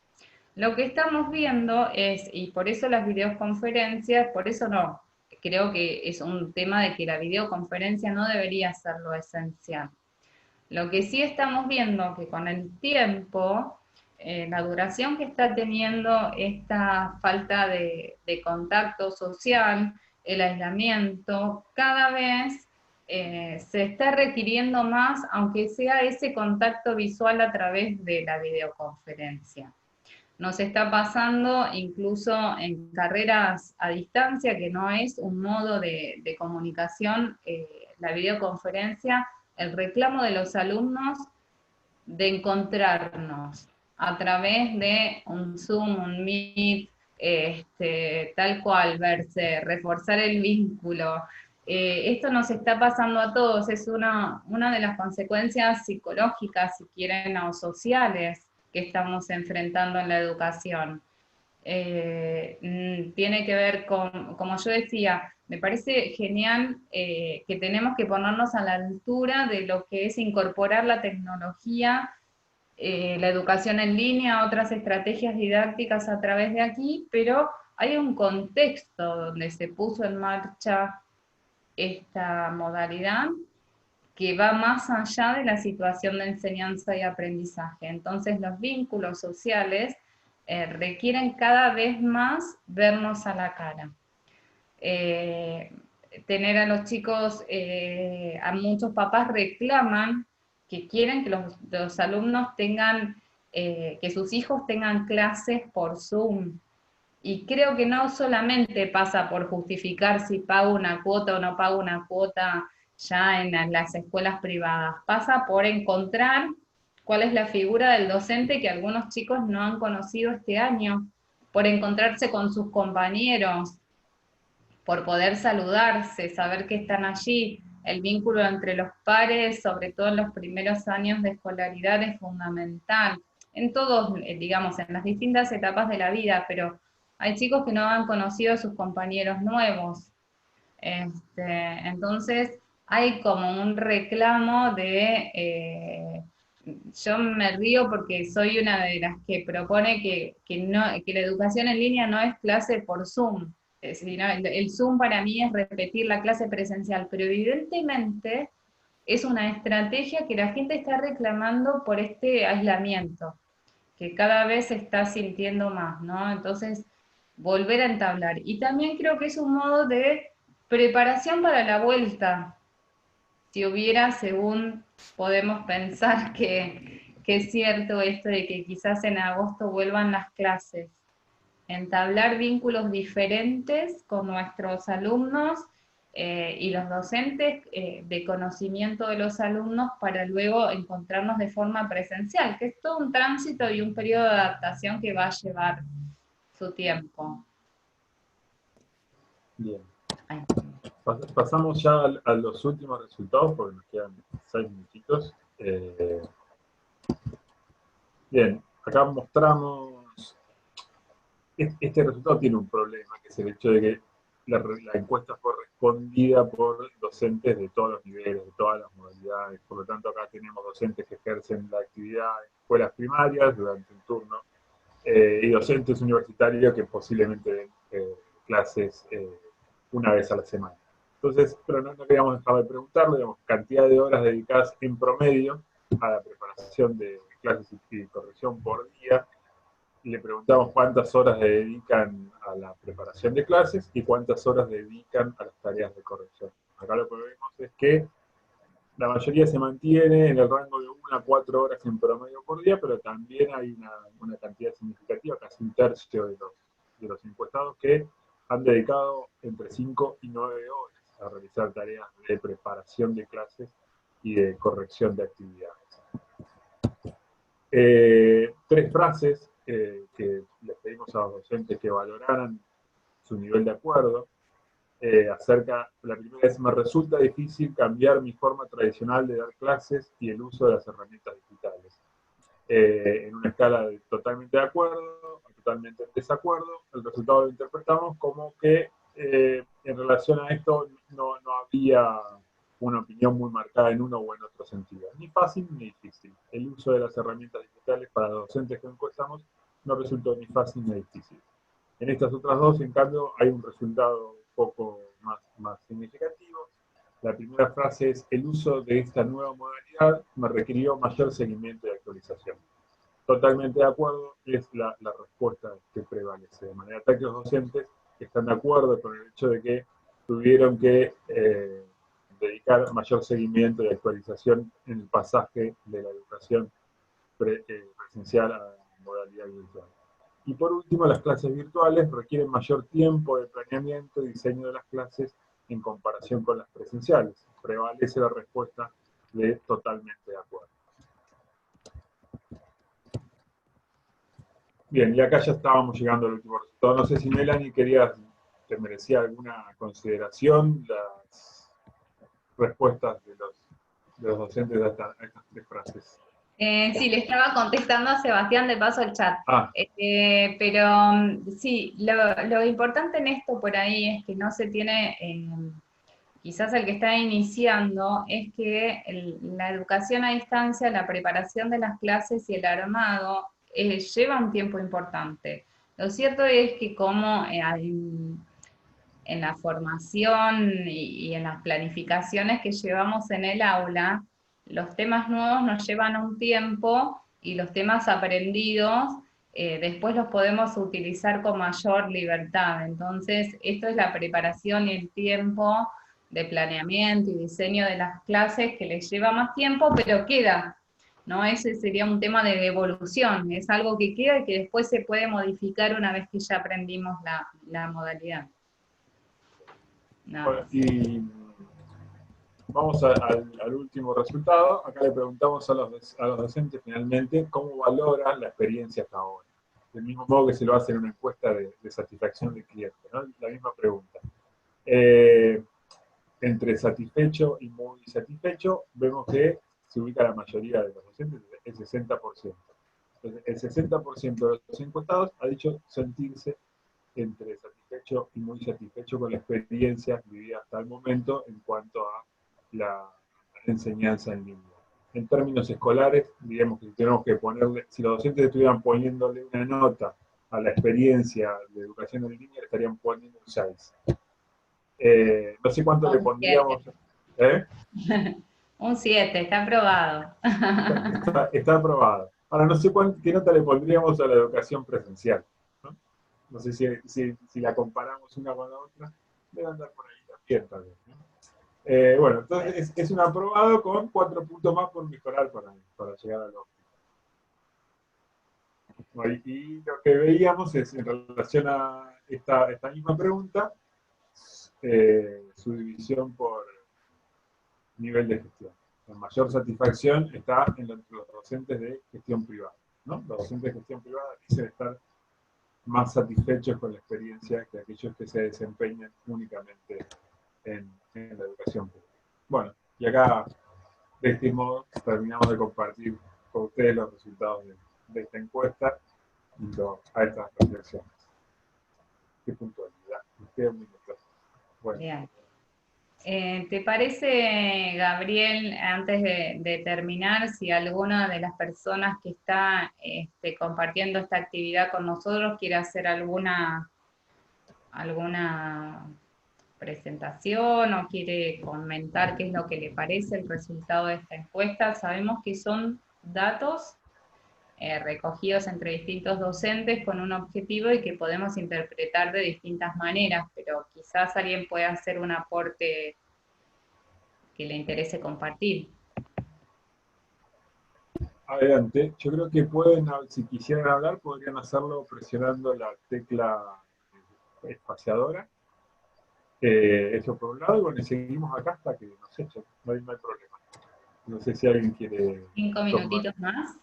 [SPEAKER 3] Lo que estamos viendo es, y por eso las videoconferencias, por eso no, creo que es un tema de que la videoconferencia no debería ser lo esencial. Lo que sí estamos viendo que con el tiempo, la duración que está teniendo esta falta de contacto social, el aislamiento, cada vez se está requiriendo más, aunque sea ese contacto visual a través de la videoconferencia. Nos está pasando incluso en carreras a distancia, que no es un modo de comunicación, la videoconferencia, el reclamo de los alumnos de encontrarnos a través de un Zoom, un Meet, tal cual, verse, reforzar el vínculo. Esto nos está pasando a todos, es una de las consecuencias psicológicas, si quieren, o sociales, que estamos enfrentando en la educación. Tiene que ver con, como yo decía, me parece genial que tenemos que ponernos a la altura de lo que es incorporar la tecnología, la educación en línea, otras estrategias didácticas a través de aquí, pero hay un contexto donde se puso en marcha esta modalidad que va más allá de la situación de enseñanza y aprendizaje. Entonces los vínculos sociales requieren cada vez más vernos a la cara. Tener a los chicos, a muchos papás reclaman que quieren que los alumnos tengan, que sus hijos tengan clases por Zoom. Y creo que no solamente pasa por justificar si pago una cuota o no pago una cuota ya en las escuelas privadas, pasa por encontrar cuál es la figura del docente que algunos chicos no han conocido este año, por encontrarse con sus compañeros, por poder saludarse, saber que están allí. El vínculo entre los pares, sobre todo en los primeros años de escolaridad, es fundamental. En todos, digamos, en las distintas etapas de la vida, pero hay chicos que no han conocido a sus compañeros nuevos. Entonces, hay como un reclamo de... yo me río porque soy una de las que propone que la educación en línea no es clase por Zoom. Sino el Zoom para mí es repetir la clase presencial, pero evidentemente es una estrategia que la gente está reclamando por este aislamiento, que cada vez se está sintiendo más, ¿no? Entonces, volver a entablar. Y también creo que es un modo de preparación para la vuelta. Si hubiera, según podemos pensar que es cierto esto de que quizás en agosto vuelvan las clases, entablar vínculos diferentes con nuestros alumnos y los docentes de conocimiento de los alumnos para luego encontrarnos de forma presencial, que es todo un tránsito y un periodo de adaptación que va a llevar su tiempo.
[SPEAKER 1] Bien.
[SPEAKER 3] Ay.
[SPEAKER 1] Pasamos ya a los últimos resultados, porque nos quedan 6 minutitos. Bien, acá mostramos, este resultado tiene un problema, que es el hecho de que la encuesta fue respondida por docentes de todos los niveles, de todas las modalidades. Por lo tanto, acá tenemos docentes que ejercen la actividad en escuelas primarias durante un turno, y docentes universitarios que posiblemente den clases una vez a la semana. Entonces, pero no queríamos dejar de preguntarle, digamos, cantidad de horas dedicadas en promedio a la preparación de clases y corrección por día. Le preguntamos cuántas horas le dedican a la preparación de clases y cuántas horas dedican a las tareas de corrección. Acá lo que vemos es que la mayoría se mantiene en el rango de 1 a 4 horas en promedio por día, pero también hay una cantidad significativa, casi un tercio de los encuestados, que han dedicado entre 5 y 9 horas a realizar tareas de preparación de clases y de corrección de actividades. 3 frases que les pedimos a los docentes que valoraran su nivel de acuerdo. La primera es: me resulta difícil cambiar mi forma tradicional de dar clases y el uso de las herramientas digitales. En una escala de totalmente de acuerdo a totalmente en desacuerdo, el resultado lo interpretamos como que en relación a esto no había una opinión muy marcada en uno o en otro sentido, ni fácil ni difícil. El uso de las herramientas digitales para los docentes que encuestamos no resultó ni fácil ni difícil. En estas otras dos, en cambio, hay un resultado un poco más significativo. La primera frase es: el uso de esta nueva modalidad me requirió mayor seguimiento y actualización. Totalmente de acuerdo, es la respuesta que prevalece. De manera tal que los docentes están de acuerdo con el hecho de que tuvieron que dedicar mayor seguimiento y actualización en el pasaje de la educación presencial a la modalidad virtual. Y por último, las clases virtuales requieren mayor tiempo de planeamiento y diseño de las clases en comparación con las presenciales. Prevalece la respuesta de totalmente de acuerdo. Bien, y acá ya estábamos llegando al último resultado. No sé si Melanie te merecía alguna consideración las respuestas de los docentes a estas 3 frases.
[SPEAKER 3] Sí, le estaba contestando a Sebastián de paso el chat. Pero sí, lo importante en esto por ahí es que no se tiene, quizás el que está iniciando, es que la educación a distancia, la preparación de las clases y el armado lleva un tiempo importante. Lo cierto es que como en la formación y en las planificaciones que llevamos en el aula, los temas nuevos nos llevan un tiempo y los temas aprendidos después los podemos utilizar con mayor libertad. Entonces, esto es la preparación y el tiempo de planeamiento y diseño de las clases que les lleva más tiempo, pero queda, ¿no? Ese sería un tema de evolución, es algo que queda y que después se puede modificar una vez que ya aprendimos la modalidad.
[SPEAKER 1] Bueno, y vamos al último resultado. Acá le preguntamos a los docentes finalmente cómo valoran la experiencia hasta ahora. Del mismo modo que se lo hace en una encuesta de satisfacción del cliente, ¿no? La misma pregunta. Entre satisfecho y muy satisfecho, vemos que se ubica la mayoría de los docentes, el 60%. Entonces, el 60% de los encuestados ha dicho sentirse entre satisfecho y muy satisfecho con la experiencia vivida hasta el momento en cuanto a la enseñanza en línea. En términos escolares, digamos que tenemos que ponerle, si los docentes estuvieran poniéndole una nota a la experiencia de educación en línea, le estarían poniendo un 6. No sé cuánto le pondríamos.
[SPEAKER 3] Un 7, está aprobado.
[SPEAKER 1] Está aprobado. Ahora, no sé qué nota le pondríamos a la educación presencial. No sé si la comparamos una con la otra, debe andar por ahí también. ¿No? Bueno, entonces es un aprobado con 4 puntos más por mejorar para llegar a lo óptimo. Y lo que veíamos es, en relación a esta misma pregunta, su división por nivel de gestión. La mayor satisfacción está en los docentes de gestión privada, ¿no? Los docentes de gestión privada dicen estar más satisfechos con la experiencia que aquellos que se desempeñan únicamente en la educación pública. Bueno, y acá, de este modo, terminamos de compartir con ustedes los resultados de esta encuesta y a estas reflexiones. Qué puntualidad. Me queda un minuto. Bueno.
[SPEAKER 3] Bien. ¿Te parece, Gabriel, antes de terminar, si alguna de las personas que está compartiendo esta actividad con nosotros quiere hacer alguna presentación o quiere comentar qué es lo que le parece el resultado de esta encuesta? Sabemos que son datos recogidos entre distintos docentes con un objetivo y que podemos interpretar de distintas maneras, pero quizás alguien pueda hacer un aporte que le interese compartir.
[SPEAKER 1] Adelante. Yo creo que pueden, si quisieran hablar, podrían hacerlo presionando la tecla espaciadora. Eso por un lado, y bueno, y seguimos acá hasta que nos echen. No hay problema. No sé si alguien quiere
[SPEAKER 3] 5 minutitos
[SPEAKER 1] tomar.
[SPEAKER 3] más.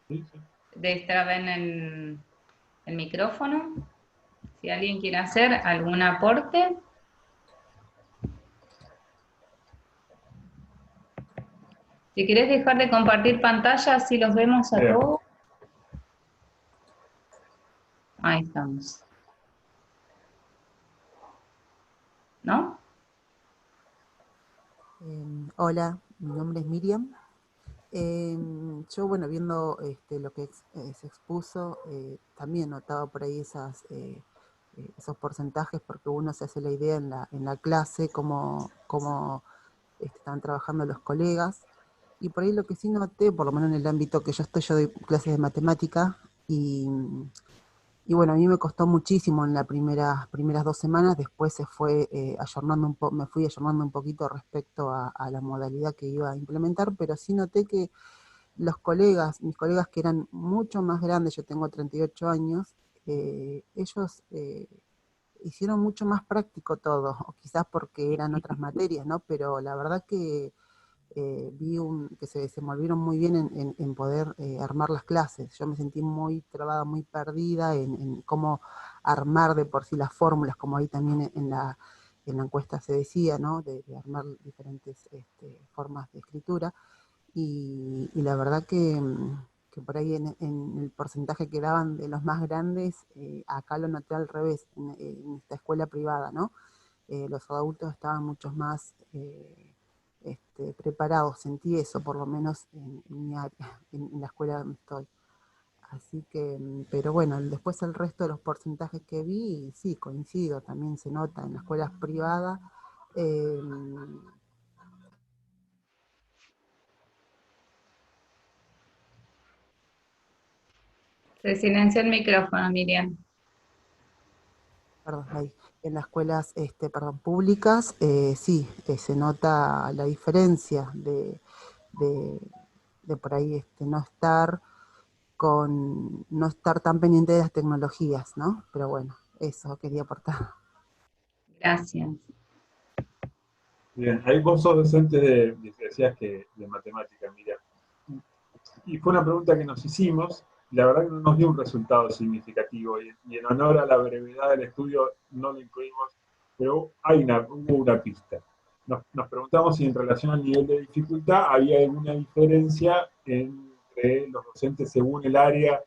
[SPEAKER 1] ¿Sí? Sí.
[SPEAKER 3] Destraben el micrófono. Si alguien quiere hacer algún aporte. Si querés dejar de compartir pantalla, así los vemos a todos. Ahí estamos. ¿No?
[SPEAKER 4] Hola, mi nombre es Miriam. Yo, bueno, viendo lo que se expuso, también notaba por ahí esos porcentajes, porque uno se hace la idea en la clase, cómo están trabajando los colegas. Y por ahí lo que sí noté, por lo menos en el ámbito que yo doy clases de matemática, y bueno, a mí me costó muchísimo en las primeras 2 semanas, después se fue me fui ayornando un poquito respecto a la modalidad que iba a implementar, pero sí noté que mis colegas que eran mucho más grandes, yo tengo 38 años, ellos hicieron mucho más práctico todo, o quizás porque eran otras materias, ¿no? Pero la verdad que vi que se desenvolvieron muy bien en poder armar las clases. Yo me sentí muy trabada, muy perdida en cómo armar de por sí las fórmulas, como ahí también en la encuesta se decía, ¿no? De armar diferentes formas de escritura. Y la verdad que por ahí en el porcentaje que daban de los más grandes, acá lo noté al revés, en esta escuela privada, ¿no? Los adultos estaban mucho más preparados, sentí eso por lo menos en mi área, en la escuela donde estoy. Así que, pero bueno, después el resto de los porcentajes que vi, sí, coincido, también se nota en las escuelas privadas.
[SPEAKER 3] Se silenció el micrófono, Miriam.
[SPEAKER 4] Perdón, ahí. En las escuelas públicas, sí, se nota la diferencia de por ahí no estar tan pendiente de las tecnologías, ¿no? Pero bueno, eso quería aportar.
[SPEAKER 3] Gracias.
[SPEAKER 1] Bien, ahí vos sos docente decías que de matemática, mira. Y fue una pregunta que nos hicimos, y la verdad que no nos dio un resultado significativo, y en honor a la brevedad del estudio no lo incluimos, pero hubo una pista. Nos preguntamos si en relación al nivel de dificultad había alguna diferencia entre los docentes según el área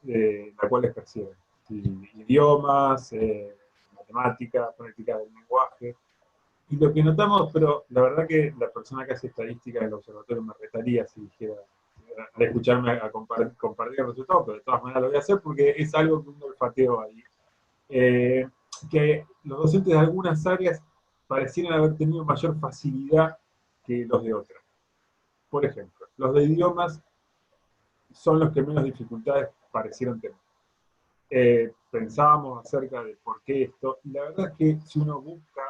[SPEAKER 1] la cual ejercieron. Idiomas, matemática, fonética del lenguaje. Y lo que notamos, pero la verdad que la persona que hace estadística del observatorio me retaría si dijera, al escucharme a compartir el resultado, pero de todas maneras lo voy a hacer porque es algo que un olfateo ahí. Que los docentes de algunas áreas parecieran haber tenido mayor facilidad que los de otras. Por ejemplo, los de idiomas son los que menos dificultades parecieron tener. Pensábamos acerca de por qué esto, y la verdad es que si uno busca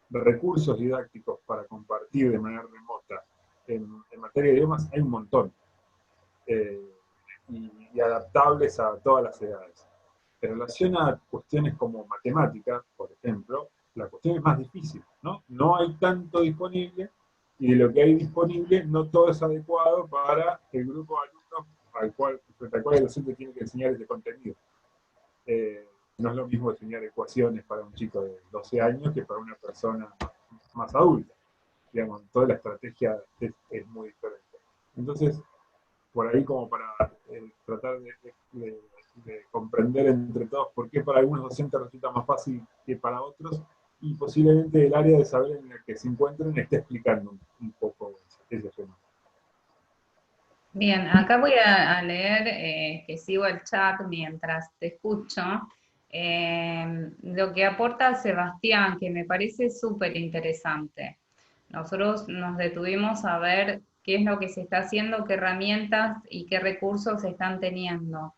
[SPEAKER 1] recursos didácticos para compartir de manera remota en materia de idiomas, hay un montón, y adaptables a todas las edades. En relación a cuestiones como matemáticas, por ejemplo, la cuestión es más difícil, ¿no? No hay tanto disponible, y de lo que hay disponible, no todo es adecuado para el grupo de alumnos frente al cual el docente tiene que enseñar ese contenido. No es lo mismo enseñar ecuaciones para un chico de 12 años que para una persona más adulta. Digamos, toda la estrategia es muy diferente. Entonces, por ahí como para tratar de comprender entre todos por qué para algunos docentes resulta más fácil que para otros, y posiblemente el área de saber en el que se encuentren esté explicando un poco ese tema.
[SPEAKER 3] Bien, acá voy a leer, que sigo el chat mientras te escucho, lo que aporta Sebastián, que me parece súper interesante. Nosotros nos detuvimos a ver qué es lo que se está haciendo, qué herramientas y qué recursos se están teniendo.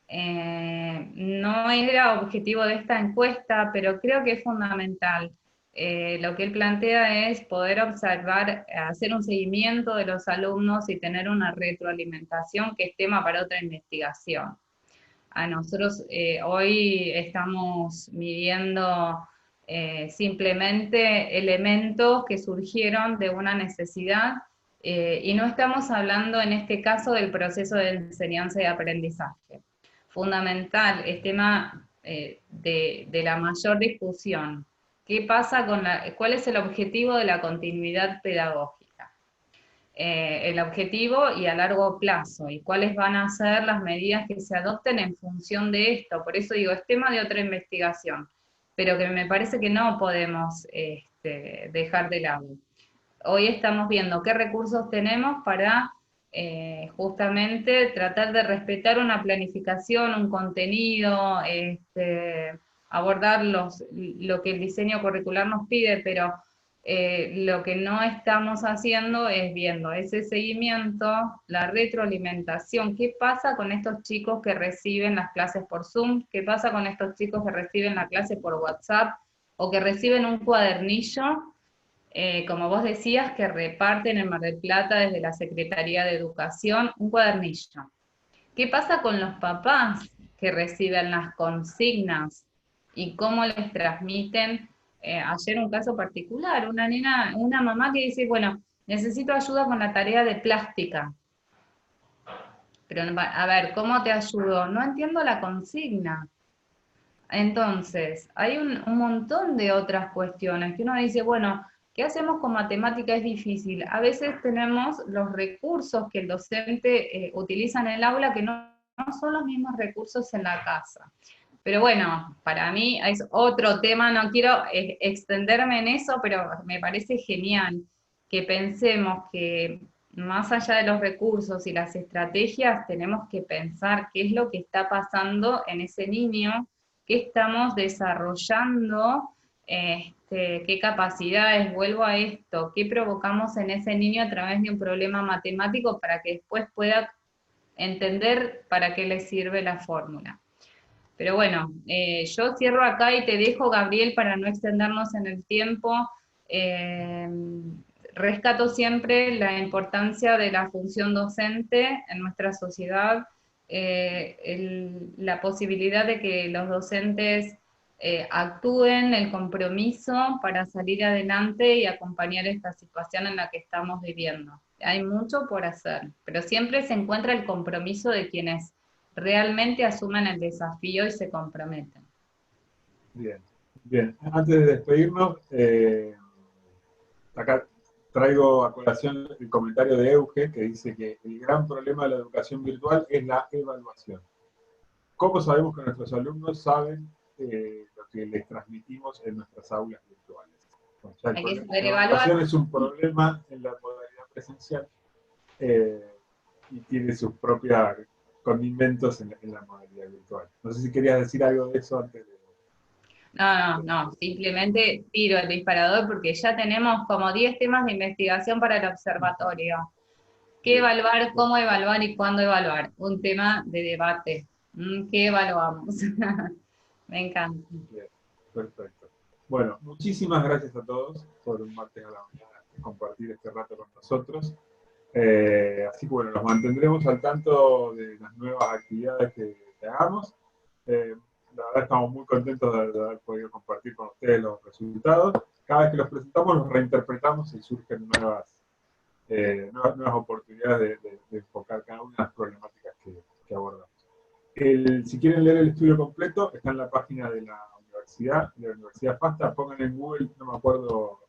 [SPEAKER 3] No era objetivo de esta encuesta, pero creo que es fundamental. Lo que él plantea es poder observar, hacer un seguimiento de los alumnos y tener una retroalimentación, que es tema para otra investigación. A nosotros hoy estamos midiendo simplemente elementos que surgieron de una necesidad, y no estamos hablando en este caso del proceso de enseñanza y aprendizaje. Fundamental, es tema de la mayor discusión. ¿Qué pasa con cuál es el objetivo de la continuidad pedagógica? El objetivo y a largo plazo, y cuáles van a ser las medidas que se adopten en función de esto. Por eso digo, es tema de otra investigación, pero que me parece que no podemos dejar de lado. Hoy estamos viendo qué recursos tenemos para justamente tratar de respetar una planificación, un contenido, abordar lo que el diseño curricular nos pide, pero lo que no estamos haciendo es viendo ese seguimiento, la retroalimentación. ¿Qué pasa con estos chicos que reciben las clases por Zoom? ¿Qué pasa con estos chicos que reciben la clase por WhatsApp o que reciben un cuadernillo? Como vos decías, que reparten en Mar del Plata desde la Secretaría de Educación un cuadernillo. ¿Qué pasa con los papás que reciben las consignas y cómo les transmiten? Ayer un caso particular, una mamá que dice, bueno, necesito ayuda con la tarea de plástica. Pero, a ver, ¿cómo te ayudo? No entiendo la consigna. Entonces, hay un montón de otras cuestiones que uno dice, bueno, ¿qué hacemos con matemática? Es difícil. A veces tenemos los recursos que el docente utiliza en el aula que no son los mismos recursos en la casa. Pero bueno, para mí es otro tema, no quiero extenderme en eso, pero me parece genial que pensemos que más allá de los recursos y las estrategias, tenemos que pensar qué es lo que está pasando en ese niño, qué estamos desarrollando, qué capacidades, vuelvo a esto, qué provocamos en ese niño a través de un problema matemático para que después pueda entender para qué le sirve la fórmula. Pero bueno, yo cierro acá y te dejo, Gabriel, para no extendernos en el tiempo. Rescato siempre la importancia de la función docente en nuestra sociedad, la posibilidad de que los docentes actúen el compromiso para salir adelante y acompañar esta situación en la que estamos viviendo. Hay mucho por hacer, pero siempre se encuentra el compromiso de quienes realmente asumen el desafío y se comprometen.
[SPEAKER 1] Bien, bien. Antes de despedirnos, acá traigo a colación el comentario de Euge, que dice que el gran problema de la educación virtual es la evaluación. ¿Cómo sabemos que nuestros alumnos saben lo que les transmitimos en nuestras aulas virtuales? O sea,
[SPEAKER 3] Hay que
[SPEAKER 1] la
[SPEAKER 3] saber
[SPEAKER 1] evaluación
[SPEAKER 3] evaluar.
[SPEAKER 1] es un problema en la modalidad presencial y tiene sus propios condimentos en la modalidad virtual. No sé si querías decir algo de eso antes de...
[SPEAKER 3] No, simplemente tiro el disparador porque ya tenemos como 10 temas de investigación para el observatorio. ¿Qué evaluar, cómo evaluar y cuándo evaluar? Un tema de debate. ¿Qué evaluamos? Me encanta.
[SPEAKER 1] Bien, perfecto. Bueno, muchísimas gracias a todos por un martes a la mañana compartir este rato con nosotros. Así que bueno, los mantendremos al tanto de las nuevas actividades que hagamos. La verdad estamos muy contentos de haber podido compartir con ustedes los resultados. Cada vez que los presentamos los reinterpretamos y surgen nuevas oportunidades de enfocar cada una de las problemáticas que abordamos. Si quieren leer el estudio completo, está en la página de la Universidad FASTA. Pongan en Google, no me acuerdo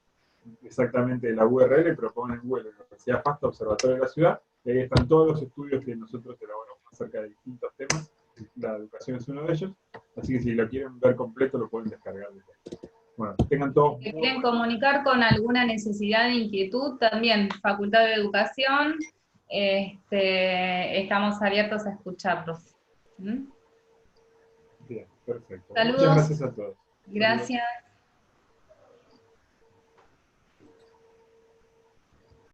[SPEAKER 1] exactamente la URL, pero pongan en Google Universidad FASTA, Observatorio de la Ciudad, y ahí están todos los estudios que nosotros elaboramos acerca de distintos temas. La educación es uno de ellos, así que si lo quieren ver completo lo pueden descargar. Bueno, tengan todos...
[SPEAKER 3] Si quieren comunicar con alguna necesidad de inquietud, también Facultad de Educación, estamos abiertos a escucharlos.
[SPEAKER 1] Bien, perfecto.
[SPEAKER 3] Saludos.
[SPEAKER 1] Muchas gracias a todos.
[SPEAKER 3] Gracias.